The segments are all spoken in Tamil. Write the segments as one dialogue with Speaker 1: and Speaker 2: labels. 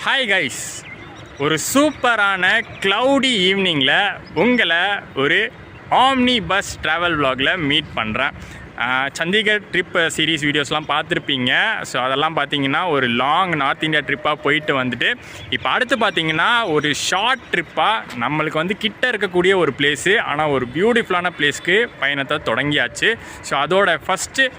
Speaker 1: ஹாய் கைஸ், ஒரு சூப்பரான க்ளவுடி ஈவினிங்கில் உங்களை ஒரு ஆம்னி பஸ் ட்ராவல் vlogல மீட் பண்ணுறேன். சண்டிகர் ட்ரிப் சீரீஸ் வீடியோஸ்லாம் பார்த்துருப்பீங்க. ஸோ அதெல்லாம் பார்த்தீங்கன்னா ஒரு லாங் நார்த் இந்தியா ட்ரிப்பாக போயிட்டு வந்துட்டு இப்போ அடுத்து பார்த்தீங்கன்னா ஒரு ஷார்ட் ட்ரிப்பாக நம்மளுக்கு வந்து கிட்ட இருக்கக்கூடிய ஒரு பிளேஸு, ஆனால் ஒரு பியூட்டிஃபுல்லான பிளேஸ்க்கு பயணத்தை தொடங்கியாச்சு. ஸோ அதோட ஃபஸ்ட்டு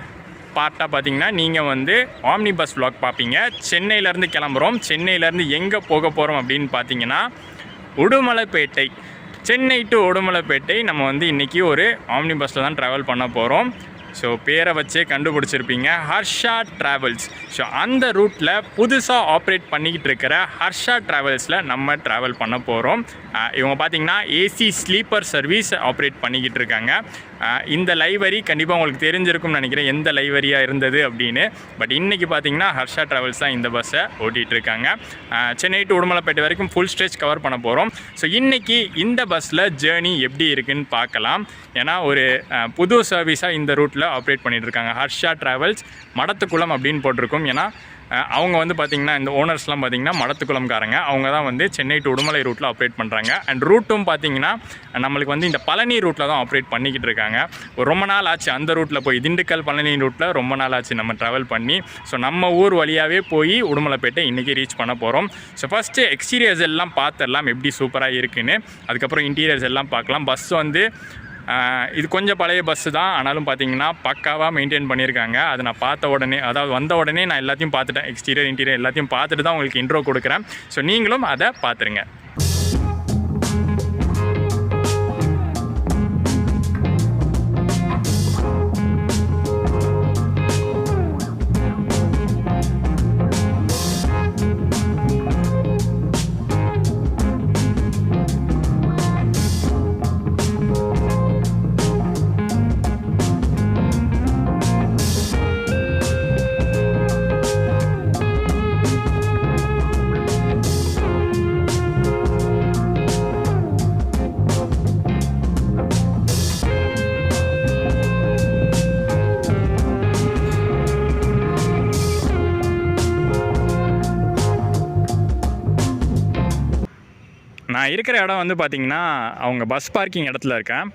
Speaker 1: பார்ட்டாக பார்த்தீங்கன்னா நீங்கள் வந்து ஆம்னி பஸ் vlog பார்ப்பீங்க. சென்னையிலேருந்து கிளம்புறோம். சென்னையிலேருந்து எங்கே போக போகிறோம் அப்படின்னு பார்த்தீங்கன்னா உடுமலைப்பேட்டை. சென்னை டு உடுமலைப்பேட்டை நம்ம வந்து இன்றைக்கி ஒரு ஆம்னி பஸ்ஸில் தான் ட்ராவல் பண்ண போகிறோம். ஸோ பேரை வச்சே கண்டுபிடிச்சிருப்பீங்க, ஹர்ஷா ட்ராவல்ஸ். ஸோ அந்த ரூட்டில் புதுசாக ஆப்ரேட் பண்ணிக்கிட்டு இருக்கிற ஹர்ஷா ட்ராவல்ஸில் நம்ம ட்ராவல் பண்ண போகிறோம். இவங்க பார்த்திங்கன்னா ஏசி ஸ்லீப்பர் சர்வீஸ் ஆப்ரேட் பண்ணிக்கிட்டு இருக்காங்க. இந்த லைவரி கண்டிப்பாக உங்களுக்கு தெரிஞ்சிருக்கும்னு நினைக்கிறேன், எந்த லைவரியாக இருந்தது அப்படின்னு. பட் இன்றைக்கி பார்த்திங்கன்னா ஹர்ஷா ட்ராவல்ஸ் தான் இந்த பஸ்ஸை ஓட்டிகிட்டு இருக்காங்க. சென்னை டு உடுமலைப்பேட்டை வரைக்கும் ஃபுல் ஸ்ட்ரெச் கவர் பண்ண போகிறோம். ஸோ இன்றைக்கி இந்த பஸ்ஸில் ஜேர்னி எப்படி இருக்குதுன்னு பார்க்கலாம். ஏன்னா ஒரு புது சர்வீஸாக இந்த ரூட்டில் ஆப்ரேட் பண்ணிகிட்டு இருக்காங்க. ஹர்ஷா ட்ராவல்ஸ் மடத்துக்குளம் அப்படின்னு போட்டிருக்கும். ஏன்னா அவங்க வந்து பார்த்திங்கன்னா இந்த ஓனர்ஸ்லாம் பார்த்திங்கன்னா மடத்துக்குளம்காரங்க. அவங்க தான் வந்து சென்னை டு உடுமலை ரூட்டில் ஆப்ரேட் பண்ணுறாங்க. அண்ட் ரூட்டும் பார்த்திங்கன்னா நம்மளுக்கு வந்து இந்த பழனி ரூட்டில் தான் ஆப்ரேட் பண்ணிக்கிட்டு இருக்காங்க. ரொம்ப நாள் ஆச்சு அந்த ரூட்டில் போய், திண்டுக்கல் பழனி ரூட்டில் ரொம்ப நாள் ஆச்சு நம்ம ட்ராவல் பண்ணி. ஸோ நம்ம ஊர் வழியாகவே போய் உடுமலைப்பேட்டை இன்றைக்கி ரீச் பண்ண போகிறோம். ஸோ ஃபஸ்ட்டு எக்ஸ்டீரியர்ஸ் எல்லாம் பார்த்துடலாம் எப்படி சூப்பராக இருக்குன்னு. அதுக்கப்புறம் இன்டீரியர்ஸ் எல்லாம் பார்க்கலாம். பஸ் வந்து இது கொஞ்சம் பழைய பஸ்ஸு தான், ஆனாலும் பார்த்தீங்கன்னா பக்காவாக மெயின்டைன் பண்ணியிருக்காங்க. அது நான் பார்த்த உடனே, அதாவது வந்த உடனே நான் எல்லாத்தையும் பார்த்துட்டேன். எக்ஸ்டீரியர் இன்டீரியர் எல்லாத்தையும் பார்த்துட்டு தான் உங்களுக்கு இன்ட்ரோ கொடுக்குறேன். ஸோ நீங்களும் அதை பார்த்துருங்க. நான் இருக்கிற இடம் வந்து பார்த்திங்கன்னா அவங்க பஸ் பார்க்கிங் இடத்துல இருக்கேன்.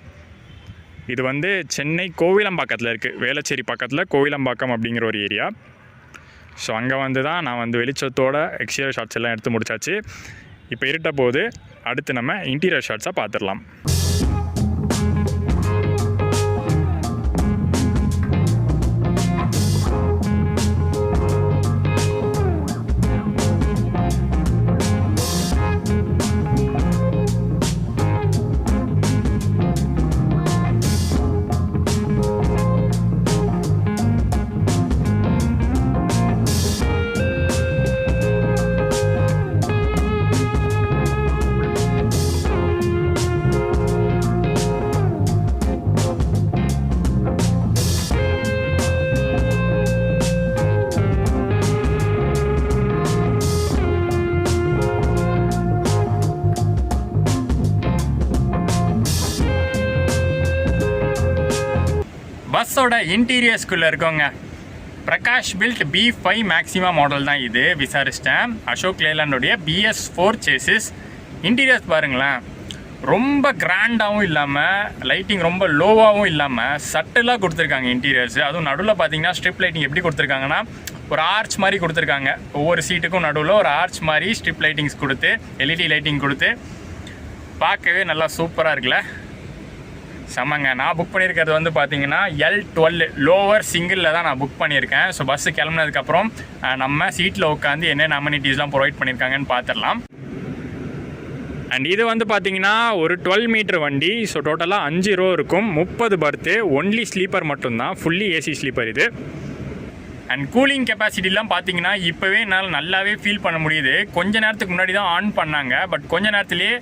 Speaker 1: இது வந்து சென்னை கோவிலம்பாக்கத்தில் இருக்குது. வேளச்சேரி பக்கத்தில் கோவிலம்பாக்கம் அப்படிங்கிற ஒரு ஏரியா. ஸோ அங்கே வந்து தான் நான் வந்து வெளிச்சத்தோட எக்ஸ்டீரியர் ஷாட்ஸ் எல்லாம் எடுத்து முடிச்சாச்சு. இப்போ இருட்ட போது அடுத்து நம்ம இன்டீரியர் ஷாட்ஸாக பார்த்துடலாம். பஸ்ஸோட இன்டீரியர்ஸ்குள்ளே இருக்கோங்க. Prakash build B5 maxima model தான் இது. விசாரிச்சிட்டேன். அசோக் லேலண்டோடைய BS4 சேசிஸ். இன்டீரியர்ஸ் பாருங்களேன், ரொம்ப கிராண்டாகவும் இல்லாமல் லைட்டிங் ரொம்ப லோவாகவும் இல்லாமல் சட்டிலாக கொடுத்துருக்காங்க இன்டீரியர்ஸ். அதுவும் நடுவில் பார்த்தீங்கன்னா ஸ்ட்ரிப் லைட்டிங் எப்படி கொடுத்துருக்காங்கன்னா ஒரு ஆர்ச் மாதிரி கொடுத்துருக்காங்க. ஒவ்வொரு சீட்டுக்கும் நடுவில் ஒரு ஆர்ச் மாதிரி ஸ்ட்ரிப் லைட்டிங்ஸ் கொடுத்து LED லைட்டிங் கொடுத்து பார்க்கவே நல்லா சூப்பராக இருக்குல்ல, செம்மங்க. நான் புக் பண்ணியிருக்கிறது வந்து பார்த்தீங்கன்னா L12 லோவர் சிங்கிளில் தான் நான் புக் பண்ணியிருக்கேன். ஸோ பஸ்ஸு கிளம்புனதுக்கப்புறம் நம்ம சீட்டில் உட்காந்து என்னென்ன அம்யூனிட்டிஸ்லாம் ப்ரொவைட் பண்ணியிருக்காங்கன்னு பார்த்துடலாம். அண்ட் இது வந்து பார்த்தீங்கன்னா ஒரு 12 மீட்டர் வண்டி. ஸோ டோட்டலாக 5 ரோ இருக்கும், 30 பர்த்து, ஒன்லி ஸ்லீப்பர் மட்டும்தான், ஃபுல்லி ஏசி ஸ்லீப்பர் இது. அண்ட் கூலிங் கெப்பாசிட்டிலாம் பார்த்தீங்கன்னா இப்போவே என்னால் நல்லாவே ஃபீல் பண்ண முடியுது. கொஞ்ச நேரத்துக்கு முன்னாடி தான் ஆன் பண்ணாங்க, பட் கொஞ்ச நேரத்துலேயே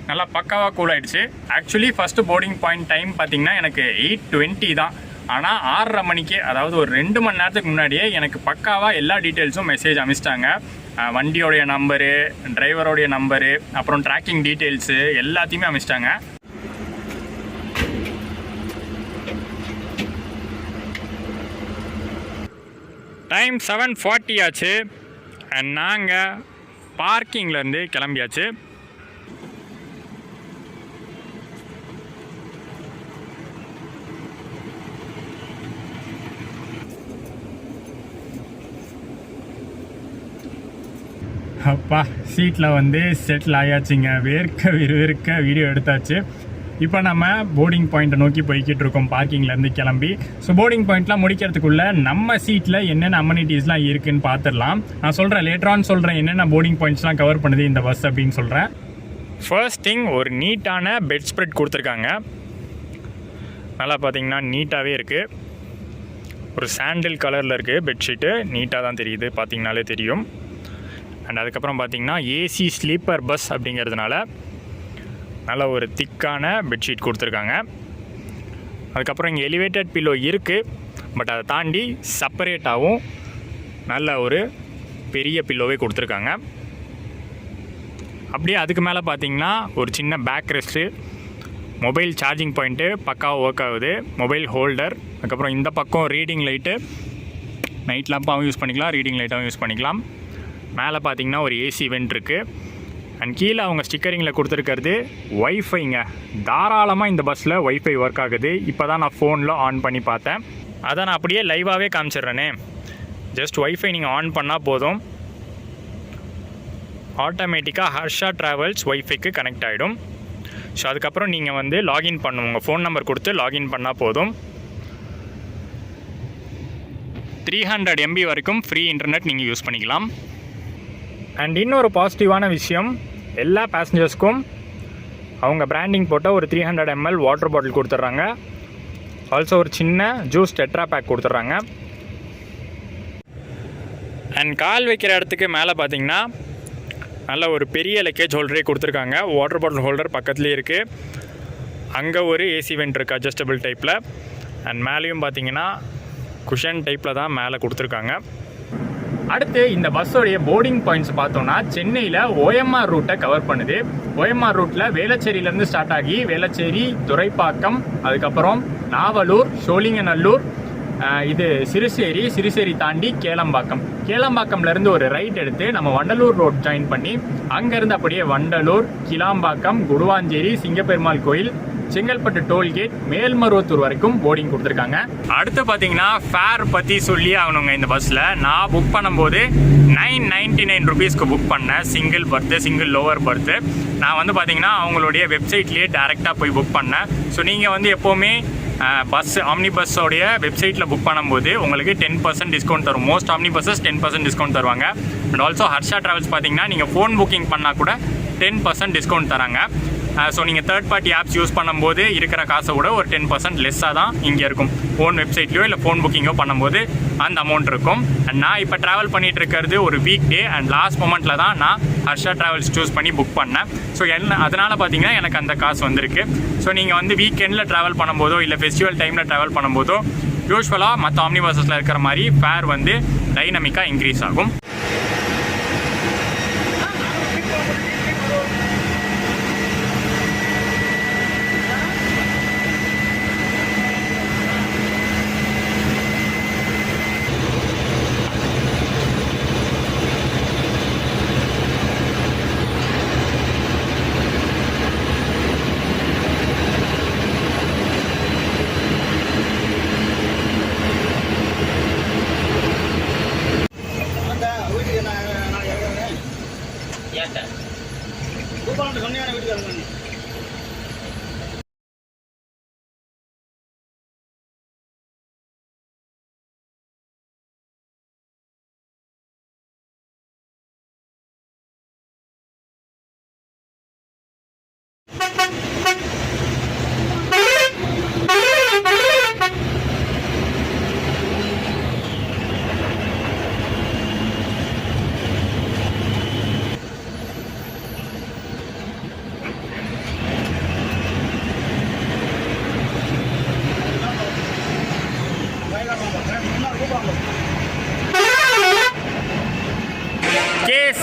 Speaker 1: நல்லா பக்காவாக கூல் ஆகிடுச்சு. Actually first boarding point time பார்த்திங்கன்னா எனக்கு 8:20 தான். ஆனால் 6:30 மணிக்கு, அதாவது ஒரு 2 மணி நேரத்துக்கு முன்னாடியே எனக்கு பக்காவாக எல்லா டீட்டெயில்ஸும் மெசேஜ் அனுப்பிச்சிட்டாங்க. வண்டியோடைய நம்பரு, டிரைவரோடைய நம்பரு, அப்புறம் ட்ராக்கிங் டீட்டெயில்ஸு எல்லாத்தையுமே அனுப்பிச்சிட்டாங்க. டைம் 7:40 ஆச்சு. நாங்கள் பார்க்கிங்லேருந்து கிளம்பியாச்சு. அப்பா சீட்டில் வந்து செட்டில் ஆயாச்சுங்க. வேர்க்க வீடியோ எடுத்தாச்சு. இப்போ நம்ம போர்டிங் பாயிண்ட்டை நோக்கி போய்கிட்டு இருக்கோம் பார்க்கிங்லேருந்து கிளம்பி. ஸோ போர்டிங் பாயிண்ட்லாம் முடிக்கிறதுக்குள்ளே நம்ம சீட்டில் என்னென்ன அம்யூனிட்டிஸ்லாம் இருக்குதுன்னு பார்த்துடலாம். நான் சொல்கிறேன், லேட்டரான்னு சொல்கிறேன் என்னென்ன போர்டிங் பாயிண்ட்ஸ்லாம் கவர் பண்ணுது இந்த பஸ் அப்படின்னு சொல்கிறேன். ஃபர்ஸ்ட் திங், ஒரு நீட்டான பெட் ஸ்ப்ரெட் கொடுத்துருக்காங்க. நல்லா பார்த்தீங்கன்னா நீட்டாகவே இருக்குது. ஒரு சாண்டில் கலரில் இருக்குது பெட்ஷீட்டு. நீட்டாக தான் தெரியுது, பார்த்தீங்கனாலே தெரியும். அண்ட் அதுக்கப்புறம் பார்த்தீங்கன்னா ஏசி ஸ்லீப்பர் பஸ் அப்படிங்கிறதுனால நல்ல ஒரு திக்கான பெட்ஷீட் கொடுத்துருக்காங்க. அதுக்கப்புறம் இங்கே எலிவேட்டட் பில்லோ இருக்குது. பட் அதை தாண்டி செப்பரேட்டாகவும் நல்ல ஒரு பெரிய பில்லோவே கொடுத்துருக்காங்க. அப்படியே அதுக்கு மேலே பார்த்தீங்கன்னா ஒரு சின்ன back rest, mobile charging point பக்காவாக ஒர்க் ஆகுது, மொபைல் ஹோல்டர். அதுக்கப்புறம் இந்த பக்கம் ரீடிங் லைட்டு, நைட் லேம்பாகவும் யூஸ் பண்ணிக்கலாம், ரீடிங் லைட்டாகவும் யூஸ் பண்ணிக்கலாம். மேலே பார்த்தீங்கன்னா ஒரு ஏசி வெண்ட் இருக்குது. அண்ட் கீழே அவங்க ஸ்டிக்கரிங்கில் கொடுத்துருக்கிறது ஒய்ஃபைங்க. தாராளமாக இந்த பஸ்ஸில் ஒய்ஃபை ஒர்க் ஆகுது. இப்போ தான் நான் ஃபோனில் ஆன் பண்ணி பார்த்தேன். அதை நான் அப்படியே லைவாகவே காமிச்சிட்றேனே. ஜஸ்ட் ஒய்ஃபை நீங்கள் ஆன் பண்ணால் போதும், ஆட்டோமேட்டிக்காக ஹர்ஷா ட்ராவல்ஸ் ஒய்ஃபைக்கு கனெக்ட் ஆகிடும். ஸோ அதுக்கப்புறம் நீங்கள் வந்து லாகின் பண்ணணும், உங்கள் ஃபோன் நம்பர் கொடுத்து லாகின் பண்ணால் போதும். 300 MB வரைக்கும் ஃப்ரீ இன்டர்நெட் நீங்கள் யூஸ் பண்ணிக்கலாம். அண்ட் இன்னொரு பாசிட்டிவான விஷயம், எல்லா பேசஞ்சர்ஸ்க்கும் அவங்க பிராண்டிங் போட்ட ஒரு 300 ml வாட்டர் பாட்டில் கொடுத்துட்றாங்க. ஆல்சோ ஒரு சின்ன ஜூஸ் டெட்ரா பேக் கொடுத்துட்றாங்க. அண்ட் கால் வைக்கிற இடத்துக்கு மேலே பார்த்தீங்கன்னா நல்ல ஒரு பெரிய லக்கேஜ் ஹோல்டரே கொடுத்துருக்காங்க. வாட்டர் பாட்டில் ஹோல்டர் பக்கத்துலேயே இருக்குது. அங்கே ஒரு ஏசி வெண்ட் இருக்குது அட்ஜஸ்டபிள் டைப்பில். அண்ட் மேலேயும் பார்த்தீங்கன்னா குஷன் டைப்பில் தான் மேலே கொடுத்துருக்காங்க. அடுத்து இந்த பஸ்ஸோடைய போர்டிங் பாயிண்ட்ஸ் பார்த்தோன்னா சென்னையில் OMR ரூட்டை கவர் பண்ணுது. OMR ரூட்டில் வேளச்சேரியிலேருந்து ஸ்டார்ட் ஆகி வேளச்சேரி, துரைப்பாக்கம், அதுக்கப்புறம் நாவலூர், சோழிங்கநல்லூர், இது சிறுசேரி தாண்டி கேளம்பாக்கம்லேருந்து ஒரு ரைட் எடுத்து நம்ம வண்டலூர் ரோட் ஜாயின் பண்ணி அங்கேருந்து அப்படியே வண்டலூர், கிளாம்பாக்கம், குடுவாஞ்சேரி, சிங்கப்பெருமாள் கோயில், செங்கல்பட்டு டோல்கேட், மேல்மருவத்தூர் வரைக்கும் போர்டிங் கொடுத்துருக்காங்க. அடுத்து பார்த்தீங்கன்னா ஃபேர் பற்றி சொல்லி ஆகணுங்க. இந்த பஸ்ஸில் நான் புக் பண்ணும்போது 999 ருபீஸ்க்கு புக் பண்ணேன். சிங்கிள் லோவர் பர்த்து. நான் வந்து பார்த்தீங்கன்னா அவங்களுடைய வெப்சைட்லேயே டேரெக்டாக போய் புக் பண்ணேன். ஸோ நீங்கள் வந்து எப்போவுமே ஆம்னி பஸ்ஸோடைய வெப்சைட்டில் புக் பண்ணும்போது உங்களுக்கு 10% டிஸ்கவுண்ட் தரும். மோஸ்ட் ஆம்னி பஸ்ஸஸ் 10% டிஸ்கவுண்ட் தருவாங்க. அண்ட் ஆல்சோ ஹர்ஷா ட்ராவல்ஸ் பார்த்தீங்கன்னா நீங்கள் ஃபோன் புக்கிங் பண்ணால் கூட 10% டிஸ்கவுண்ட் தராங்க. ஸோ நீங்கள் தேர்ட் பார்ட்டி ஆப்ஸ் யூஸ் பண்ணும்போது இருக்கிற காசை விட ஒரு 10% லெஸ்ஸாக தான் இங்கே இருக்கும். ஃபோன் வெப்சைட்லையோ இல்லை ஃபோன் புக்கிங்கோ பண்ணும்போது அந்த அமௌண்ட் இருக்கும். அண்ட் நான் இப்போ ட்ராவல் பண்ணிகிட்டு இருக்கிறது ஒரு வீக் டே அண்ட் லாஸ்ட் மொமெண்ட்டில் தான் நான் ஹர்ஷா ட்ராவல்ஸ் சூஸ் பண்ணி புக் பண்ணேன். ஸோ அதனால் பார்த்தீங்கன்னா எனக்கு அந்த காசு வந்திருக்கு. ஸோ நீங்கள் வந்து வீக்கெண்டில் ட்ராவல் பண்ணும்போதோ இல்லை ஃபெஸ்டிவல் டைமில் ட்ராவல் பண்ணும்போதோ யூஸ்வலாக மற்ற ஆம்னி பஸ்ஸஸில் இருக்கிற மாதிரி ஃபேர் வந்து டைனமிக்காக இன்க்ரீஸ் ஆகும்.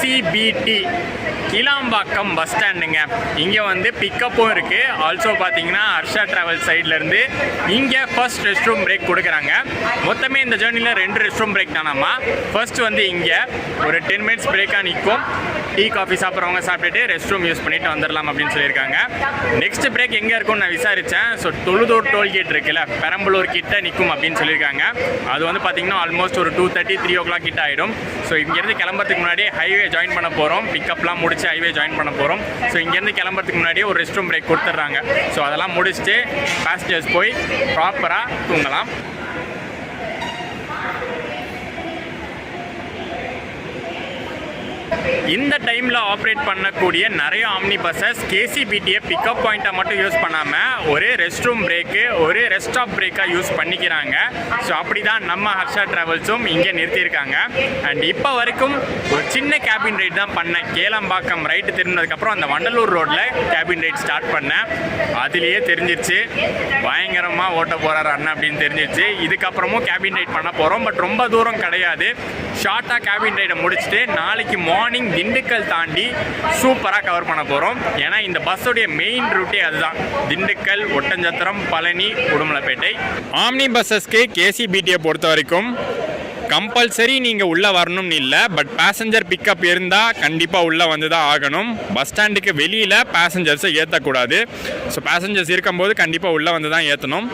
Speaker 1: கேசிபிடி கிளாம்பாக்கம் பஸ் ஸ்டாண்டுங்க. இங்கே வந்து பிக்கப்பும் இருக்குது. ஆல்சோ பார்த்தீங்கன்னா ஹர்ஷா ட்ராவல் சைட்லேருந்து இங்கே ஃபர்ஸ்ட் ரெஸ்ட் ரூம் பிரேக் கொடுக்குறாங்க. மொத்தமே இந்த ஜேர்னியில் 2 ரெஸ்ட் ரூம் பிரேக் தானாமா. ஃபர்ஸ்ட் வந்து இங்கே ஒரு 10 மினிட்ஸ் பிரேக்காக நிற்கும். டீ காஃபி சாப்பிட்றவங்க சாப்பிட்டுட்டு ரெஸ்ட் ரூம் யூஸ் பண்ணிட்டு வந்துடலாம் அப்படின்னு சொல்லியிருக்காங்க. நெக்ஸ்ட் பிரேக் எங்கே இருக்கும்னு நான் விசாரித்தேன். ஸோ தொழுதூர் டோல்கேட் இருக்குல்ல, பெரம்பலூர் கிட்ட நிற்கும் அப்படின்னு சொல்லியிருக்காங்க. அது வந்து பார்த்தீங்கன்னா ஆல்மோஸ்ட் ஒரு 2:30 3 o'clock கிட்ட ஆகிடும். ஸோ இங்கேருந்து கிளம்புறதுக்கு முன்னாடி ஹைவே ஜாயின் பண்ண போகிறோம். பிக்கப்லாம் முடிச்சு ஹைவே ஜாயின் பண்ண போகிறோம். ஸோ இங்கேருந்து கிளம்புறதுக்கு முன்னாடியே ஒரு ரெஸ்ட் ரூம் பிரேக் கொடுத்துட்றாங்க. ஸோ அதெல்லாம் முடிச்சுட்டு பேசஞ்சர்ஸ் போய் ப்ராப்பராக தூங்கலாம். இந்த டைமில் ஆப்ரேட் பண்ணக்கூடிய நிறைய ஆம்னி பஸ்ஸஸ் கேசிபிடியை பிக்கப் பாயிண்ட்டாக மட்டும் யூஸ் பண்ணாமல் ஒரு ரெஸ்ட் ரூம் பிரேக்கு, ஒரு ரெஸ்ட் ஸ்டாப் பிரேக்காக யூஸ் பண்ணிக்கிறாங்க. ஸோ அப்படி தான் நம்ம ஹர்ஷா ட்ராவல்ஸும் இங்கே நிறுத்தியிருக்காங்க. அண்ட் இப்போ வரைக்கும் ஒரு சின்ன கேபின் ரைட் தான் பண்ணேன். கேளம்பாக்கம் ரைட்டு திரும்பினதுக்கப்புறம் அந்த வண்டலூர் ரோட்டில் கேபின் ரைட் ஸ்டார்ட் பண்ணேன். அதுலேயே தெரிஞ்சிருச்சு பயங்கரமாக ஓட்ட போகிறார் அண்ணன் அப்படின்னு தெரிஞ்சிருச்சு. இதுக்கப்புறமும் கேபின் ரைட் பண்ண போகிறோம். பட் ரொம்ப தூரம் கிடையாது. ஷார்ட்டாக கேபின் ரைடை முடிச்சுட்டு நாளைக்கு மார்னிங் திண்டுக்கல் தாண்டி சூப்பராக கவர் பண்ண போகிறோம். ஏன்னா இந்த பஸ்ஸோடைய மெயின் ரூட்டே அதுதான், திண்டுக்கல், ஒட்டஞ்சத்திரம், பழனி, உடுமலைப்பேட்டை. ஆம்னி பஸ்ஸஸ்க்கு கேசிபிடியை பொறுத்த வரைக்கும் கம்பல்சரி நீங்கள் உள்ளே வரணும்னு இல்லை. பட் பேசஞ்சர் பிக்கப் இருந்தால் கண்டிப்பாக உள்ளே வந்து தான் ஆகணும். பஸ் ஸ்டாண்டுக்கு வெளியில் பேசஞ்சர்ஸை ஏற்றக்கூடாது. ஸோ பேசஞ்சர்ஸ் இருக்கும்போது கண்டிப்பாக உள்ளே வந்து தான் ஏற்றணும்.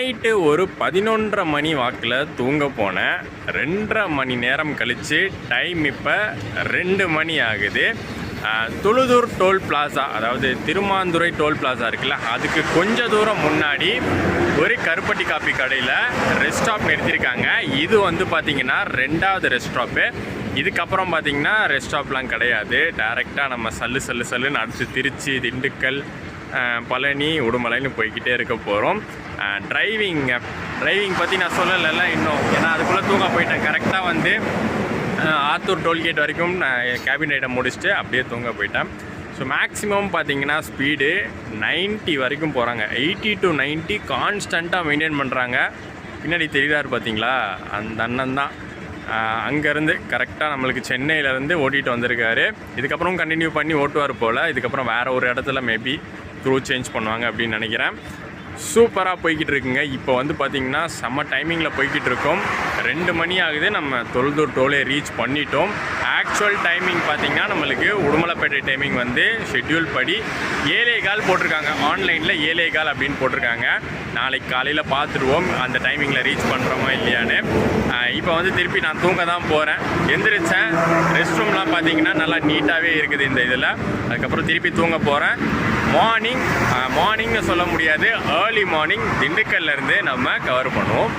Speaker 1: நைட்டு ஒரு 11:30 மணி வாக்கில் தூங்க போனேன். 2.5 மணி நேரம் கழித்து டைம் இப்போ 2 மணி ஆகுது. தொழுதூர் டோல் பிளாசா, அதாவது திருமாந்துறை டோல் பிளாசா இருக்குல்ல, அதுக்கு கொஞ்சம் தூரம் முன்னாடி ஒரு கருப்பட்டி காப்பி கடையில் ரெஸ்ட் ஸ்டாப் நிறுத்தியிருக்காங்க. இது வந்து பார்த்திங்கன்னா 2வது ரெஸ்ட் ஸ்டாப்பு. இதுக்கப்புறம் பார்த்திங்கன்னா ரெஸ்ட் ஸ்டாப்லாம் கிடையாது. டைரெக்டாக நம்ம சல்லுன்னு அடுத்து திருச்சி, திண்டுக்கல், பழனி, உடுமலைன்னு போய்கிட்டே இருக்க போகிறோம். டிரைவிங் பற்றி நான் சொல்லலைல்ல இன்னும், ஏன்னா அதுக்குள்ளே தூங்க போயிட்டேன். கரெக்டாக வந்து ஆத்தூர் டோல்கேட் வரைக்கும் நான் கேபின் ரைடை முடிச்சுட்டு அப்படியே தூங்க போயிட்டேன். ஸோ மேக்ஸிமம் பார்த்தீங்கன்னா ஸ்பீடு 90 வரைக்கும் போகிறாங்க. 80 to 90 கான்ஸ்டண்ட்டாக மெயின்டைன் பண்ணுறாங்க. பின்னாடி தெரியுறாரு பார்த்தீங்களா, அந்த அண்ணன் தான் அங்கேருந்து கரெக்டாக நம்மளுக்கு சென்னையிலேருந்து ஓட்டிகிட்டு வந்திருக்காரு. இதுக்கப்புறம் கண்டினியூ பண்ணி ஓட்டுவார் போல். இதுக்கப்புறம் வேறு ஒரு இடத்துல மேபி க்ரூ சேஞ்ச் பண்ணுவாங்க அப்படின்னு நினைக்கிறேன். சூப்பராக போய்கிட்டு இருக்குங்க. இப்போ வந்து பார்த்திங்கன்னா செம்ம டைமிங்கில் போய்கிட்டு இருக்கோம். 2 மணி ஆகுது. நம்ம தொழுதூர் டோலே ரீச் பண்ணிட்டோம். ஆக்சுவல் டைமிங் பார்த்திங்கன்னா நம்மளுக்கு உடுமலைப்பேட்டை டைமிங் வந்து ஷெட்யூல் படி 7:15 போட்டிருக்காங்க. ஆன்லைனில் 7:15 அப்படின்னு போட்டிருக்காங்க. நாளைக்கு காலையில் பார்த்துருவோம் அந்த டைமிங்கில் ரீச் பண்ணுறோமா இல்லையான்னு. இப்போ வந்து திருப்பி நான் தூங்க தான் போகிறேன். எந்திரிச்சேன். ரெஸ்ட் ரூம்லாம் பார்த்திங்கன்னா நல்லா நீட்டாகவே இருக்குது இந்த இதில். அதுக்கப்புறம் திருப்பி தூங்க போகிறேன். மார்னிங்னு சொல்ல முடியாது, ஏர்லி மார்னிங் திண்டுக்கல்லேருந்து நம்ம கவர் பண்ணுவோம்.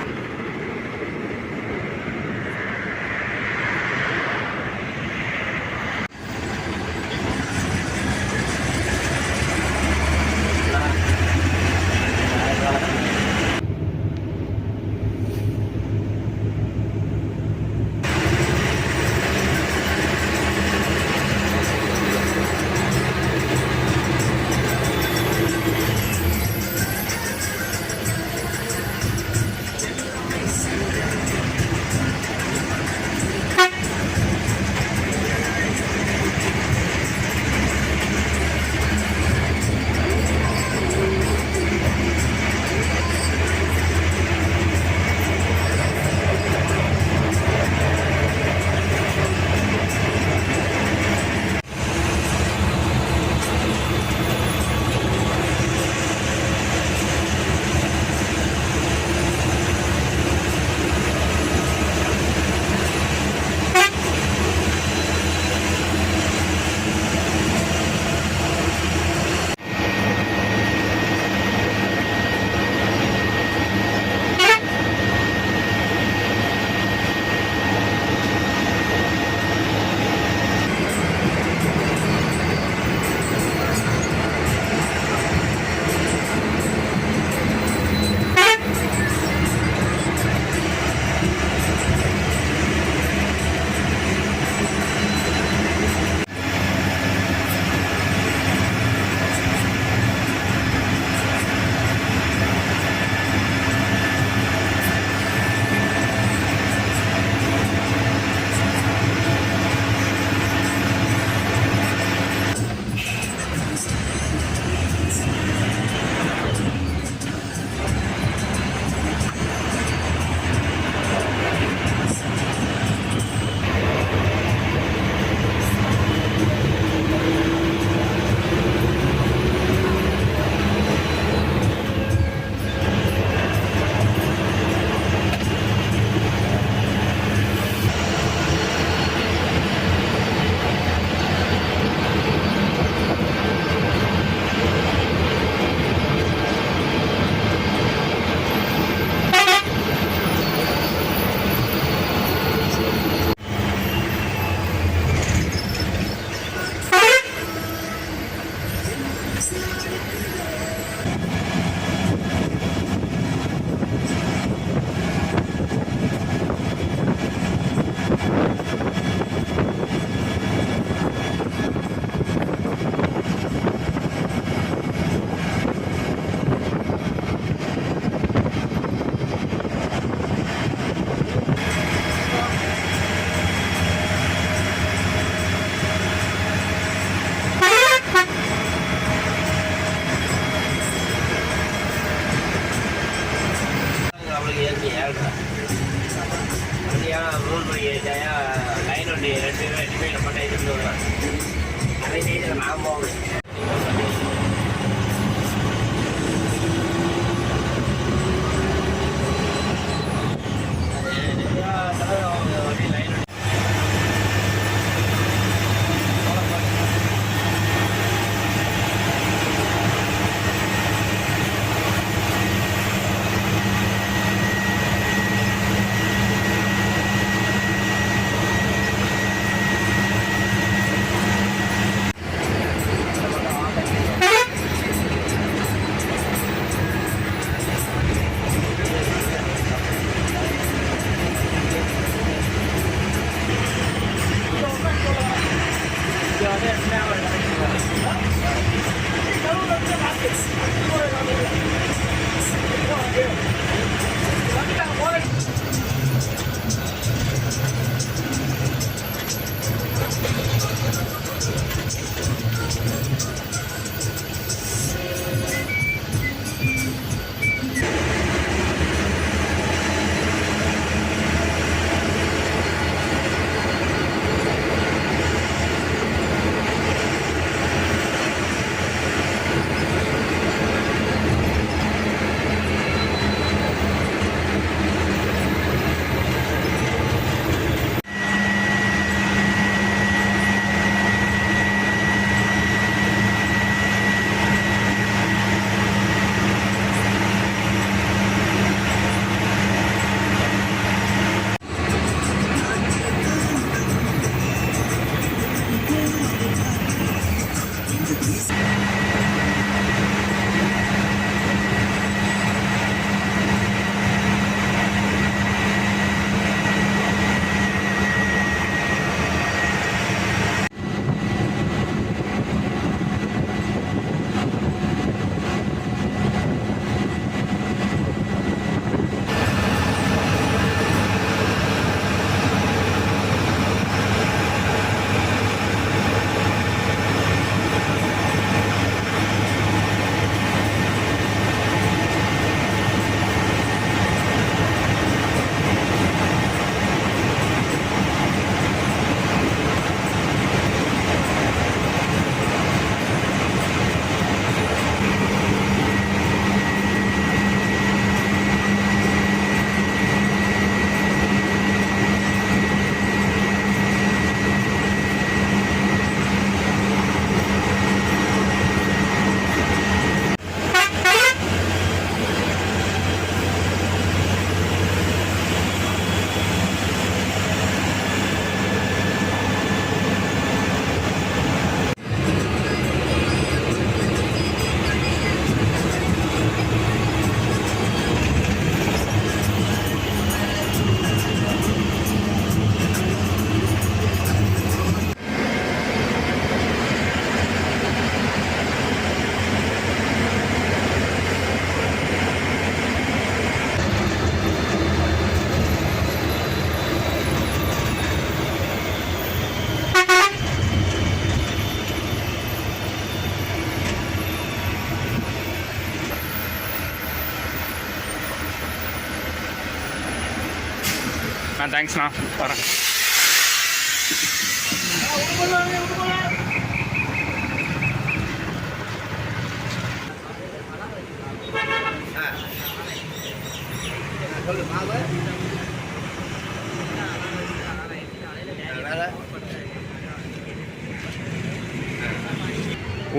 Speaker 1: தேங்க்ஸ்ண்ணா வரேன்.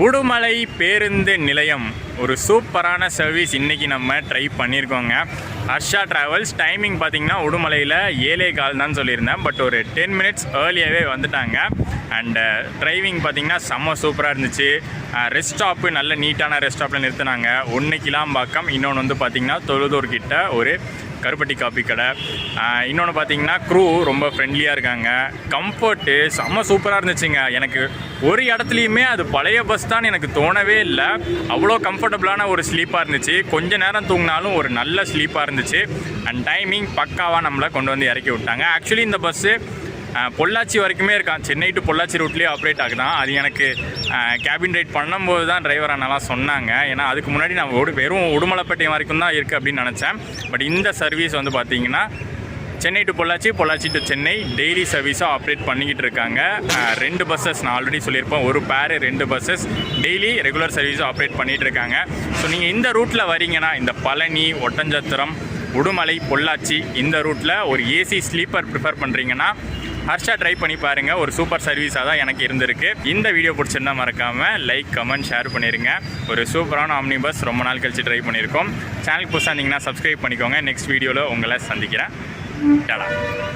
Speaker 1: உடுமலை பேருந்து நிலையம் ஒரு சூப்பரான சர்வீஸ் இன்றைக்கி நம்ம ட்ரை பண்ணியிருக்கோங்க. ஹர்ஷா ட்ராவல்ஸ். டைமிங் பார்த்திங்கன்னா உடுமலையில் 7:15 தான் சொல்லியிருந்தேன். பட் ஒரு 10 மினிட்ஸ் ஏர்லியாகவே வந்துட்டாங்க. அண்டு டிரைவிங் பார்த்திங்கன்னா செம்ம சூப்பராக இருந்துச்சு. ரெஸ்ட் ஸ்டாப்பு நல்ல நீட்டான ரெஸ்ட் ஸ்டாப்பில் நிறுத்தினாங்க. ஒன்று கிளாம்பாக்கம், இன்னொன்று வந்து பார்த்திங்கன்னா தொழுதூர் கிட்ட ஒரு கருப்பட்டி காப்பி கடை. இன்னொன்று பார்த்தீங்கன்னா க்ரூ ரொம்ப ஃப்ரெண்ட்லியாக இருக்காங்க. கம்ஃபர்ட்டு செம்ம சூப்பராக இருந்துச்சுங்க. எனக்கு ஒரு இடத்துலையுமே அது பழைய பஸ் தான் எனக்கு தோணவே இல்லை. அவ்வளோ கம்ஃபர்டபுளான ஒரு ஸ்லீப்பாக இருந்துச்சு. கொஞ்ச நேரம் தூங்கினாலும் ஒரு நல்ல ஸ்லீப்பாக இருந்துச்சு. அண்ட் டைமிங் பக்காவாக நம்மளை கொண்டு வந்து இறக்கி விட்டாங்க. ஆக்சுவலி இந்த பஸ்ஸு பொள்ளாச்சி வரைக்குமே இருக்கான். சென்னை டு பொள்ளாச்சி ரூட்லேயே ஆப்ரேட் ஆகுதான். அது எனக்கு கேபின் ரைட் பண்ணும்போது தான் டிரைவர் அண்ணெல்லாம் சொன்னாங்க. ஏன்னா அதுக்கு முன்னாடி நான் வெறும் உடுமலைப்பேட்டை வரைக்கும் தான் இருக்குது அப்படின்னு நினச்சேன். பட் இந்த சர்வீஸ் வந்து பார்த்திங்கன்னா Chennai to Pollachi, Pollachi to Chennai daily சர்வீஸாக ஆப்ரேட் பண்ணிக்கிட்டு இருக்காங்க. 2 பஸ்ஸஸ் நான் ஆல்ரெடி சொல்லியிருப்பேன். ஒரு பேர் 2 பஸ்ஸஸ் டெய்லி ரெகுலர் சர்வீஸாக ஆப்ரேட் பண்ணிகிட்டு இருக்காங்க. ஸோ நீங்கள் இந்த ரூட்டில் வரீங்கன்னா இந்த பழனி, ஒட்டஞ்சத்திரம், உடுமலை, பொள்ளாச்சி இந்த ரூட்டில் ஒரு ஏசி ஸ்லீப்பர் ப்ரிஃபர் பண்ணுறீங்கன்னா ஹர்ஷா ட்ரை பண்ணி பாருங்கள். ஒரு சூப்பர் சர்வீஸாக தான் எனக்கு இருந்திருக்கு. இந்த வீடியோ பிடிச்சிருந்தா மறக்காமல் லைக், கமெண்ட், ஷேர் பண்ணிடுங்க. ஒரு சூப்பரான ஆம்னி பஸ் ரொம்ப நாள் கழிச்சு ட்ரை பண்ணியிருக்கோம். சேனலுக்கு புதுசாக இருந்தீங்கன்னா சப்ஸ்கிரைப் பண்ணிக்கோங்க. நெக்ஸ்ட் வீடியோவில் உங்களை சந்திக்கிறேன். டாடா.